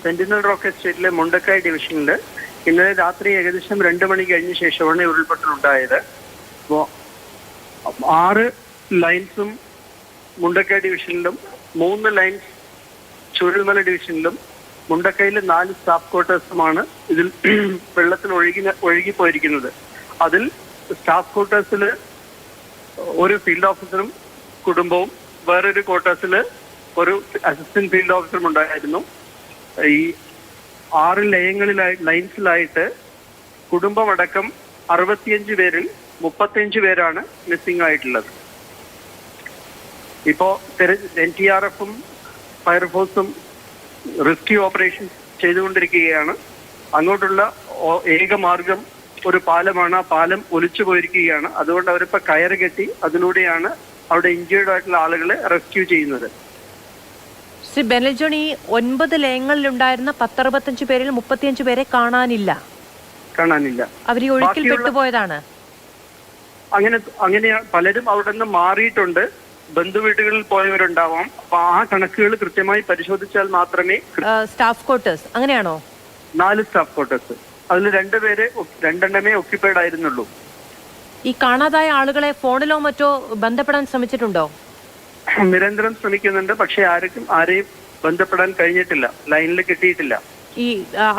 Sentinel rock എസ്റ്റേറ്റിലെ മുണ്ടക്കായ് ഡിവിഷനിൽ ഇന്നലെ രാത്രി ഏകദേശം 2 മണി കഴിഞ്ഞ ശേഷമാണ് ഉരുൾപൊട്ടൽ ഉണ്ടായത്. അപ്പോൾ 6 ലൈൻസും മുണ്ടക്കായ് ഡിവിഷനിലും 3 ലൈൻസ് ചൂരൽമല ഡിവിഷനിലും മുണ്ടക്കൈയിൽ 4 സ്റ്റാഫ് ക്വാർട്ടേഴ്സുമാണ് ഇതിൽ വെള്ളത്തിൽ ഒഴുകിപ്പോയിരിക്കുന്നത്. അതിൽ സ്റ്റാഫ് ക്വാർട്ടേഴ്സിൽ ഒരു ഫീൽഡ് ഓഫീസറും കുടുംബവും, വേറൊരു ക്വാർട്ടേഴ്സിൽ ഒരു അസിസ്റ്റന്റ് ഫീൽഡ് ഓഫീസറും ഉണ്ടായിരുന്നു. ഈ 6 ലൈൻസിലായിട്ട് കുടുംബമടക്കം 65 പേരിൽ 35 പേരാണ് മിസ്സിംഗ് ആയിട്ടുള്ളത്. ഇപ്പോ NTRFും ഫയർഫോഴ്സും റെസ്ക്യൂ ഓപ്പറേഷൻ ചെയ്തുകൊണ്ടിരിക്കുകയാണ്. അങ്ങോട്ടുള്ള ഏക മാർഗം ഒരു പാലമാണ്. ആ പാലം ഒലിച്ചു പോയിരിക്കുകയാണ്. അതുകൊണ്ട് അവരിപ്പോ കയറ് കെട്ടി അതിലൂടെയാണ് അവിടെ ഇഞ്ചേർഡ് ആയിട്ടുള്ള ആളുകളെ റെസ്ക്യൂ ചെയ്യുന്നത്. ശ്രീ ബെനൽ ജോൺ, ഈ 9 ലയങ്ങളിലുണ്ടായിരുന്ന 10-65 പേരിൽ 35 പേരെ കാണാനില്ല. അവർ ഈ ഒഴുക്കിൽ പെട്ടുപോയതാണ്. അങ്ങനെ പലരും അവിടെ നിന്ന് മാറിയിട്ടുണ്ട്. ബന്ധുവീടുകളിൽ പോയവരുണ്ടാവാം. അപ്പൊ ആ കണക്കുകൾ കൃത്യമായി പരിശോധിച്ചാൽ മാത്രമേ. സ്റ്റാഫ് ക്വാർട്ടേഴ്സ് അങ്ങനെയാണോ? 4 സ്റ്റാഫ് ക്വാർട്ടേഴ്സ്. അതിൽ 2 ഒക്യുപ്പൈഡ് ആയിരുന്നുള്ളൂ. ഈ കാണാതായ ആളുകളെ ഫോണിലോ മറ്റോ ബന്ധപ്പെടാൻ ശ്രമിച്ചിട്ടുണ്ടോ? നിരന്തരം ശ്രമിക്കുന്നുണ്ട്. പക്ഷെ ആരെയും ബന്ധപ്പെടാൻ കഴിഞ്ഞിട്ടില്ല. ലൈനിൽ കിട്ടിയിട്ടില്ല. ഈ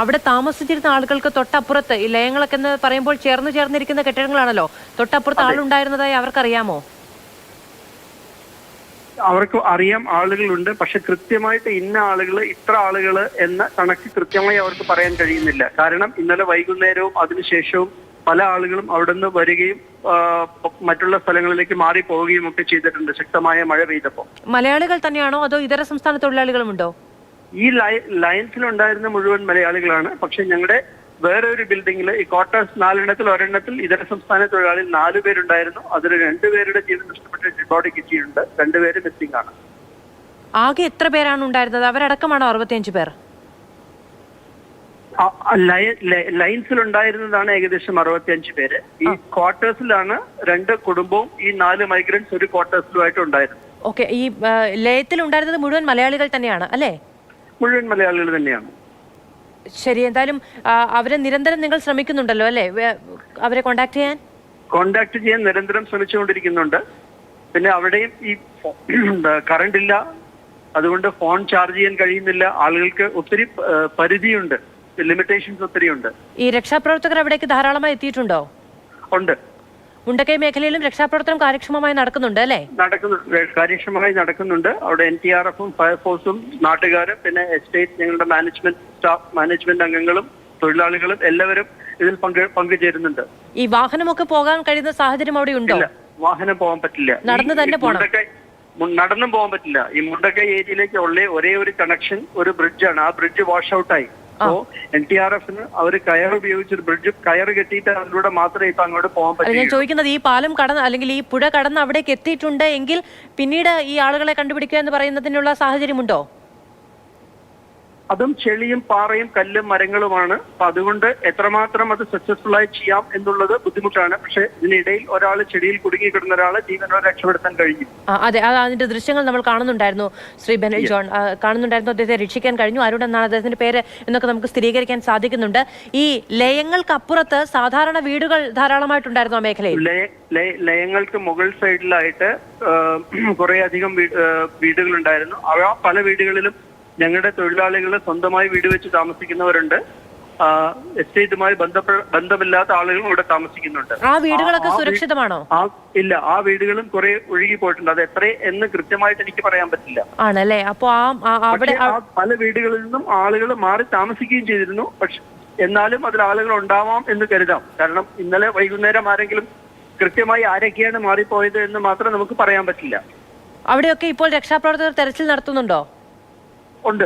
അവിടെ താമസിച്ചിരുന്ന ആളുകൾക്ക് തൊട്ടപ്പുറത്ത് ഈ ലയങ്ങളൊക്കെ എന്ന് പറയുമ്പോൾ ചേർന്നിരിക്കുന്ന കെട്ടിടങ്ങളാണല്ലോ, തൊട്ടപ്പുറത്ത് ആളുണ്ടായിരുന്നതായി അവർക്കറിയാമോ? അവർക്ക് അറിയാം, ആളുകളുണ്ട്. പക്ഷെ കൃത്യമായിട്ട് ഇന്ന ആളുകള് ഇത്ര ആളുകള് എന്ന കണക്ക് കൃത്യമായി അവർക്ക് പറയാൻ കഴിയുന്നില്ല. കാരണം ഇന്നലെ വൈകുന്നേരവും അതിനുശേഷവും പല ആളുകളും അവിടെ നിന്ന് വരികയും മറ്റുള്ള സ്ഥലങ്ങളിലേക്ക് മാറിപ്പോവുകയും ഒക്കെ ചെയ്തിട്ടുണ്ട് ശക്തമായ മഴ പെയ്തപ്പോൾ. മലയാളികൾ തന്നെയാണോ അതോ ഇതര സംസ്ഥാന തൊഴിലാളികളുമുണ്ടോ? ഈ ലൈൻസിലുണ്ടായിരുന്ന മുഴുവൻ മലയാളികളാണ്. പക്ഷെ ഞങ്ങളുടെ വേറെ ഒരു ബിൽഡിംഗിൽ ഈ ക്വാർട്ടേഴ്സ് 4 ഒരെണ്ണത്തിൽ ഇതര സംസ്ഥാന തൊഴിലാളികൾ 4 പേരുണ്ടായിരുന്നു. അതിൽ 2 പേരുടെ ജീവൻ നഷ്ടപ്പെട്ട ഡെഡ് ബോഡി കിട്ടിയിട്ടുണ്ട്. 2 പേര് മിസ്സിംഗ് ആണ്. ആകെ എത്ര പേരാണ് ഉണ്ടായിരുന്നത്? അവരടക്കമാണോ 65 പേർ? ലൈൻസിലുണ്ടായിരുന്നതാണ് ഏകദേശം 65 പേര്. ഈ ക്വാർട്ടേഴ്സിലാണ് 2 കുടുംബവും ഈ 4 മൈഗ്രൻസ് ഒരു ക്വാർട്ടേഴ്സിലുമായിട്ട് ഉണ്ടായിരുന്നു. ഓക്കെ, ഈ ലയത്തിൽ ഉണ്ടായിരുന്നത് മുഴുവൻ മലയാളികൾ തന്നെയാണ് അല്ലേ? മുഴുവൻ മലയാളികൾ തന്നെയാണ്. ശരി, എന്തായാലും അവരെ നിരന്തരം നിങ്ങൾ ശ്രമിക്കുന്നുണ്ടല്ലോ അല്ലേ, അവരെ കോണ്ടാക്ട് ചെയ്യാൻ നിരന്തരം ശ്രമിച്ചുകൊണ്ടിരിക്കുന്നുണ്ട്. പിന്നെ അവിടെയും ഈ കറണ്ട് ഇല്ല, അതുകൊണ്ട് ഫോൺ ചാർജ് ചെയ്യാൻ കഴിയുന്നില്ല. ആളുകൾക്ക് ഒത്തിരി പരിധിയുണ്ട്, ലിമിറ്റേഷൻസ് ഒത്തിരി ഉണ്ട്. ഈ രക്ഷാപ്രവർത്തകർ അവിടേക്ക് ധാരാളമായി എത്തിയിട്ടുണ്ടോ? ഉണ്ട്. മുണ്ടക്കൈ മേഖലയിലും രക്ഷാപ്രവർത്തനം കാര്യക്ഷമമായി നടക്കുന്നുണ്ട് അല്ലേ? കാര്യക്ഷമമായി നടക്കുന്നുണ്ട്. അവിടെ NTRFും ഫയർഫോഴ്സും നാട്ടുകാരും പിന്നെ എസ്റ്റേറ്റ് ഞങ്ങളുടെ മാനേജ്മെന്റ് അംഗങ്ങളും തൊഴിലാളികളും എല്ലാവരും ഇതിൽ പങ്കുചേരുന്നുണ്ട്. ഈ വാഹനമൊക്കെ പോകാൻ കഴിയുന്ന സാഹചര്യം അവിടെ ഉണ്ടോ? വാഹനം പോകാൻ പറ്റില്ല. നടന്നു തന്നെ പോകണം. നടന്നും പോകാൻ പറ്റില്ല. ഈ മുണ്ടക്കൈ ഏരിയയിലേക്ക് ഒരേ ഒരു കണക്ഷൻ ഒരു ബ്രിഡ്ജാണ്. ആ ബ്രിഡ്ജ് വാഷ് ഔട്ട് ആയി. അപ്പോ NTRFന് അവർ കയർ ഉപയോഗിച്ചൊരു ബ്രിഡ്ജ് കയർ കെട്ടിയിട്ട് അതിലൂടെ മാത്രമേ ഇപ്പൊ അങ്ങോട്ട് പോകാൻ പറ്റൂ. ഞാൻ ചോദിക്കുന്നത്, ഈ പാലം കടന്ന് അല്ലെങ്കിൽ ഈ പുഴ കടന്ന് അവിടേക്ക് എത്തിയിട്ടുണ്ട് എങ്കിൽ പിന്നീട് ഈ ആളുകളെ കണ്ടുപിടിക്കുക എന്ന് പറയുന്നതിനുള്ള സാഹചര്യമുണ്ടോ? അതും ചെളിയും പാറയും കല്ലും മരങ്ങളുമാണ്. അപ്പൊ അതുകൊണ്ട് എത്രമാത്രം അത് സക്സസ്ഫുൾ ആയി ചെയ്യാം എന്നുള്ളത് ബുദ്ധിമുട്ടാണ്. പക്ഷെ ഇതിനിടയിൽ ഒരാൾ ചെടിയിൽ കുടുങ്ങി കിടന്ന ഒരാളെ ജീവനോടെ രക്ഷപ്പെടുത്താൻ കഴിഞ്ഞു. അതെ, അതിന്റെ ദൃശ്യങ്ങൾ നമ്മൾ കാണുന്നുണ്ടായിരുന്നു. ശ്രീ ബെനൽ ജോൺ കാണുന്നുണ്ടായിരുന്നു. അദ്ദേഹത്തെ രക്ഷിക്കാൻ കഴിഞ്ഞു. ആരുടെന്നാണ് അദ്ദേഹത്തിന്റെ പേര് എന്നൊക്കെ നമുക്ക് സ്ഥിരീകരിക്കാൻ സാധിക്കുന്നുണ്ട്. ഈ ലയങ്ങൾക്കപ്പുറത്ത് സാധാരണ വീടുകൾ ധാരാളമായിട്ടുണ്ടായിരുന്നു ആ മേഖലയിൽ. ലയങ്ങൾക്ക് മുകൾ സൈഡിലായിട്ട് കുറെ അധികം വീടുകൾ ഉണ്ടായിരുന്നു. പല വീടുകളിലും ഞങ്ങളുടെ തൊഴിലാളികൾ സ്വന്തമായി വീട് വെച്ച് താമസിക്കുന്നവരുണ്ട്. എസ്റ്റേറ്റുമായി ബന്ധമില്ലാത്ത ആളുകളും ഇവിടെ താമസിക്കുന്നുണ്ട്. ആ വീടുകളൊക്കെ സുരക്ഷിതമാണോ? ഇല്ല, ആ വീടുകളും കുറെ ഒഴുകി പോയിട്ടുണ്ട്. അത് എത്ര എന്ന് കൃത്യമായിട്ട് എനിക്ക് പറയാൻ പറ്റില്ല. ആണല്ലേ? അപ്പൊ അവിടെ പല വീടുകളിൽ നിന്നും ആളുകൾ മാറി താമസിക്കുകയും ചെയ്തിരുന്നു. പക്ഷെ എന്നാലും അതിൽ ആളുകൾ ഉണ്ടാവാം എന്ന് കരുതാം. കാരണം ഇന്നലെ വൈകുന്നേരം ആരെങ്കിലും കൃത്യമായി ആരൊക്കെയാണ് മാറിപ്പോയത് എന്ന് മാത്രം നമുക്ക് പറയാൻ പറ്റില്ല. അവിടെയൊക്കെ ഇപ്പോൾ രക്ഷാപ്രവർത്തകർ തെരച്ചിൽ നടത്തുന്നുണ്ടോ? ഉണ്ട്.